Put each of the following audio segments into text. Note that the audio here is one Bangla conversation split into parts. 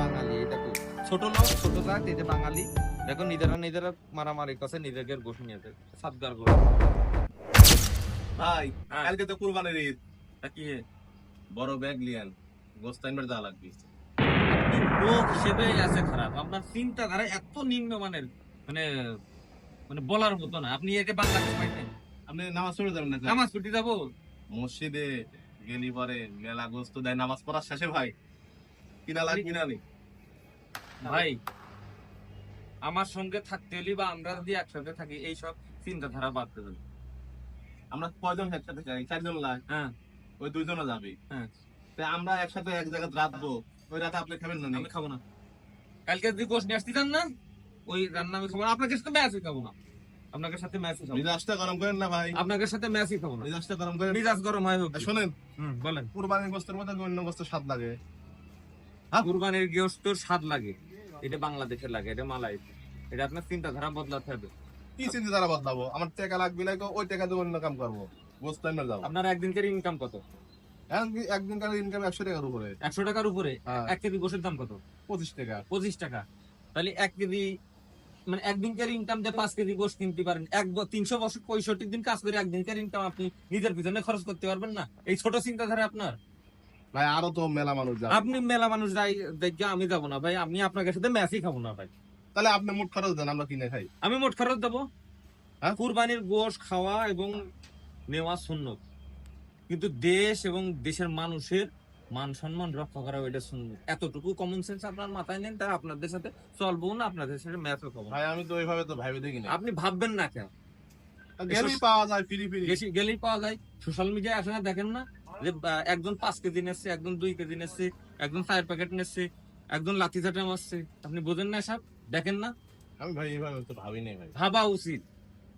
বাঙালি এটা তো ছোট লোক ছোট জাত, এই যে বাঙালি দেখো নিজেরা মারামারি করছে, নিজেদের গোশ নিয়েছে সাতগার গোশ। ভাই হ্যাঁ। কালকে তো কুরবানির ঈদ, কি বড় ব্যাগ লিয়েন, গোস্ত আনবার যা লাগবে। লোক হিসেবে আছে খারাপ, আপনার চিন্তাধারা এত নিম্ন মানের, মানে মানে বলার মতো না। আপনি একে বাংলাদেশ পাইতেন, আপনি নামাজ পড়ে যাবেন না? নামাজ ছুটি যাবো মসজিদে গেলি পরে মেলা গোস্ত দেয় নামাজ পড়ার শেষে, ভাই কিনা লাগবে না নি? ভাই। আমার সঙ্গে থাকতে হলে বা আমরা যদি একসাথে থাকি এইসব চিন্তাধারা বাদ দেবেন। আমরা কয়জন একসাথে যাই? 4 জন লাগ, হ্যাঁ ওই 2 জনও যাবে। হ্যাঁ, তা আমরা একসাথে এক জায়গায় রাখবো, ওই রাতে আপনি খাবেন না নি? আমি খাবো না। কালকে যদি গোশ নিয়ে আসতে চান না, ওই রান্না আমি খাবো না। আপনাকে সাথে ম্যাচই খাবো না, আপনাকে সাথে ম্যাচই খাবো না। মিজাজটা গরম করেন না ভাই, আপনাকে সাথে ম্যাচই খাবো না। মিজাজটা গরম করেন। মিজাজ গরম হয় হোক। শোনেন, বলেন। কুরবানির গোস্তের মধ্যে অন্য গোস্ত স্বাদ লাগে। কুরবানির গোশত স্বাদ লাগে, এটা বাংলাদেশে লাগে, এটা মালাই। এটা আপনার চিন্তাধারা বদলাতে হবে। কি চিন্তা ধারা বদলাবো? আমার টাকা লাগবে না, ওই টাকা দিয়ে অন্য কাম করবো, গোস্ত আনবার যাবো। আপনার একদিনকার ইনকাম কত? একদিনকার ইনকাম 100 টাকার উপরে। 100 টাকার উপরে? হ্যাঁ। 1 কেজি গোশের দাম কত? 25 টাকা। 25 টাকা। তাহলে 1 কেজি, মানে একদিনকার ইনকাম দিয়ে 5 কেজি গোশ কিনতে পারেন। 300 বছর 65 দিন কাজ করে একদিনকার ইনকাম আপনি নিজের পিছনে খরচ করতে পারবেন না? এই ছোট চিন্তাধারা আপনার। ভাই আরো তো মেলা মানুষ যাবে। আপনি মেলা মানুষ যাই দেখে আমি যাবো না ভাই, আমি আপনার সাথে ম্যাচই খাবো না ভাই। তাহলে আপনি মোট খরচ দেন, আমরা কিনে খাই। আমি মোট খরচ দেবো। হ্যাঁ? কুরবানির গোশ খাওয়া এবং নেওয়া সুন্নত, কিন্তু দেশ এবং দেশের মানুষের মান সম্মান রক্ষা করা ওইটা সুন্নত। এতটুকু কমন সেন্স আপনার মাথায় নেন, তাই আপনাদের সাথে চলবো না, আপনাদের সাথে ম্যাচও খাবো না। ভাই আমি তো ওইভাবে তো ভাইবে দেখি না। আপনি ভাববেন না কেন? গেলেই পাওয়া যায় ফ্রি ফ্রি। গেলেই পাওয়া যায়। সোশ্যাল মিডিয়ায় আসলে দেখেন না যে একজন 5 কেজি নেচ্ছে, একজন 2 কেজি নেচ্ছে, একজন 4 প্যাকেট নেচ্ছে, একজন লাঠি ঝাঁটা মারছে। আপনি বোঝেন না সব? দেখেন না? আমি ভাই এইভাবে তো ভাবি নাই ভাই। ভাবা উচিত।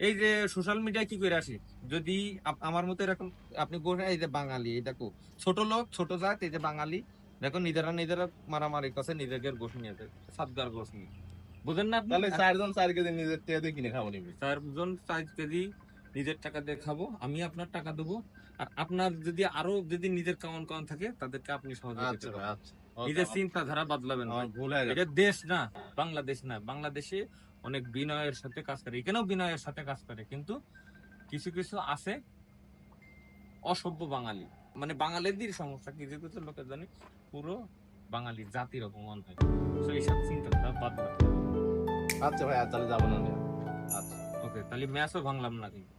এই যে সোশ্যাল মিডিয়ায় কি করে আসি, যদি আমার মতো এরকম আপনি এই যে বাঙালি এটা ছোট লোক ছোট জাত, এই যে বাঙালি দেখো নিজেরা মারামারি করছে, নিজেদের গোশ নিয়েছে সাতগার গোশ নিয়ে। বুঝেন না আপনি? তাহলে 4 জন 4 কেজি নিজের টাকা দিয়ে কিনে খাবো নিবি। 4 জন 4 কেজি নিজের টাকা দিয়ে খাবো, আমি আপনার টাকা দেবো। আর আপনার যদি আরো যদি নিজের কাউন থাকে তাদেরকে আপনি সহযোগিতা আচ্ছা করবেন। ভাই, আচ্ছা। নিজের চিন্তাধারা বদলাবেন না। আমার ভুল হয়ে গেছে। এটা দেশ না, বাংলাদেশ না। বাংলাদেশে অনেক বিনয়ের সাথে কাজ করে, এখানেও বিনয়ের সাথে কাজ করে, কিন্তু কিছু কিছু আছে অসভ্য বাঙালি, মানে বাঙালিদের সমস্যা। কিছু কিছু লোকের জানি পুরো বাঙালি জাতির অপমান হয়। তো এইসব চিন্তাধারা বদলাতে হবে। আচ্ছা ভাই, তাহলে যাবো না। আচ্ছা। ওকে, তাহলে ম্যাচও ভাঙলাম না কিন্তু।